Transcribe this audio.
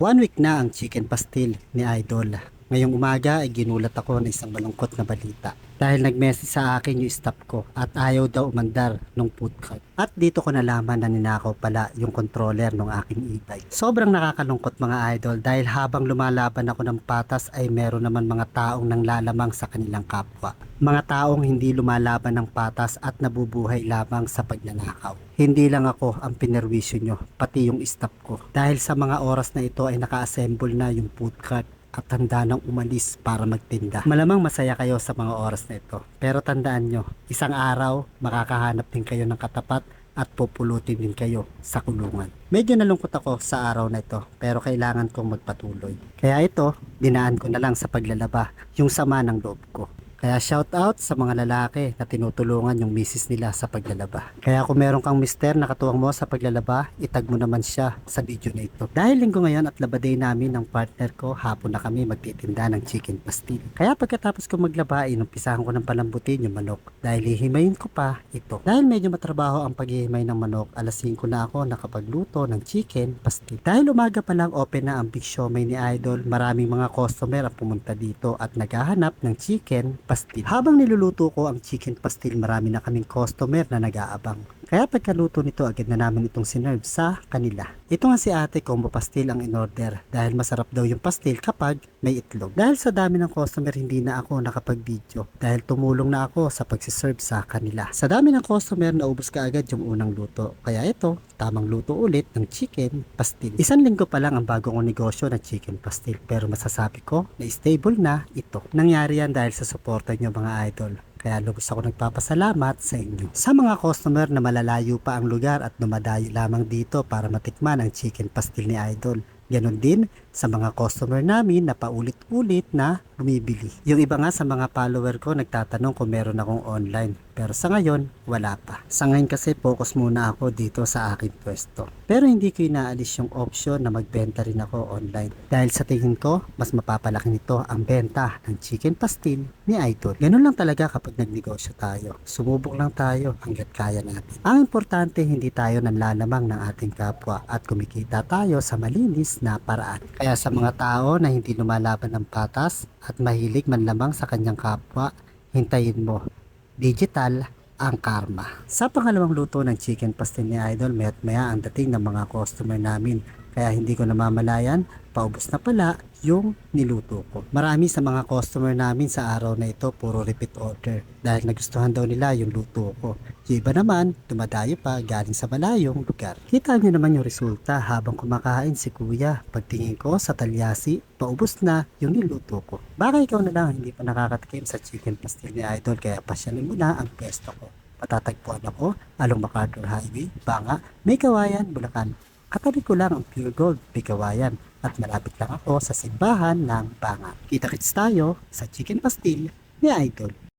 1 week na ang chicken pastil ni Idol. Ngayong umaga ay ginulat ako ng isang malungkot na balita. Dahil nag-message sa akin yung staff ko at ayaw daw umandar nung food cart. At dito ko nalaman na ninakaw pala yung controller ng aking e-bike. Sobrang nakakalungkot mga idol dahil habang lumalaban ako ng patas ay meron naman mga taong nanglalamang sa kanilang kapwa. Mga taong hindi lumalaban ng patas at nabubuhay lamang sa pagnanakaw. Hindi lang ako ang pinerwisyo nyo, pati yung staff ko. Dahil sa mga oras na ito ay naka-assemble na yung food cart at handa nang umalis para magtinda. Malamang masaya kayo sa mga oras na ito. Pero tandaan nyo, isang araw makakahanap din kayo ng katapat at pupulutin din kayo sa kulungan. Medyo nalungkot ako sa araw na ito pero kailangan kong magpatuloy. Kaya ito, dinaan ko na lang sa paglalaba yung sama ng loob ko. Kaya shout out sa mga lalaki na tinutulungan yung misis nila sa paglalaba. Kaya kung meron kang mister na katuwang mo sa paglalaba, itag mo naman siya sa video na ito. Dahil linggo ngayon at labaday namin ng partner ko, hapon na kami magtitinda ng chicken pastil. Kaya pagkatapos ko maglaba, inumpisahan ko ng palambutin yung manok. Dahil hihimayin ko pa ito. Dahil medyo matrabaho ang paghihimay ng manok, alas 5 na ako nakapagluto ng chicken pastil. Dahil umaga pa lang open na ang Big Siomai ni Idol, maraming mga customer ang pumunta dito at naghahanap ng chicken pastil. Habang niluluto ko ang chicken pastil, marami na kaming customer na nag-aabang. Kaya pagkaluto nito, agad na namin itong sinerve sa kanila. Ito nga si ate, combo pastil ang in-order dahil masarap daw yung pastil kapag may itlog. Dahil sa dami ng customer, hindi na ako nakapag-video dahil tumulong na ako sa pagsiserve sa kanila. Sa dami ng customer, naubos ka agad yung unang luto. Kaya ito, tamang luto ulit ng chicken pastil. Isang linggo pa lang ang bago kong negosyo ng chicken pastil pero masasabi ko na stable na ito. Nangyari yan dahil sa suporta nyo mga idol. Kaya lubos ako nagpapasalamat sa inyo. Sa mga customer na malalayo pa ang lugar at dumadayo lamang dito para matikman ang chicken pastil ni Idol. Ganon din sa mga customer namin na paulit-ulit na bumibili. Yung iba nga sa mga follower ko nagtatanong kung meron akong online. Pero sa ngayon, wala pa. Sa ngayon kasi focus muna ako dito sa aking pwesto. Pero hindi ko inaalis yung option na magbenta rin ako online. Dahil sa tingin ko, mas mapapalaki nito ang benta ng chicken pastil ni Idol. Ganon lang talaga kapag nagnegosyo tayo. Sumubok lang tayo hanggat kaya natin. Ang importante, hindi tayo nanlalamang ng ating kapwa at kumikita tayo sa malinis na paraan. Kaya sa mga tao na hindi lumalaban ng patas at mahilig manlamang sa kanyang kapwa, hintayin mo. Digital ang karma. Sa pangalawang luto ng chicken pastil ni Idol, maya't maya ang dating ng mga customer namin. Kaya hindi ko namamalayan, paubos na pala yung niluto ko. Marami sa mga customer namin sa araw na ito puro repeat order dahil nagustuhan daw nila yung luto ko. Yung iba naman, dumadayo pa galing sa malayong lugar. Kita nyo naman yung resulta habang kumakain si kuya. Pagtingin ko sa talyasi, paubos na yung niluto ko. Baka ikaw na lang hindi pa nakakatikim sa chicken pastil ni Idol kaya pasyalin mo na ang pwesto ko. Patatagpuan ako along MacArthur Highway, Banga, May Kawayan, Bulacan. Katabi ko lang ang Pure Gold, Bigawayan at malapit lang ako sa simbahan ng Banga. Kita-kits tayo sa chicken pastil ni Idol.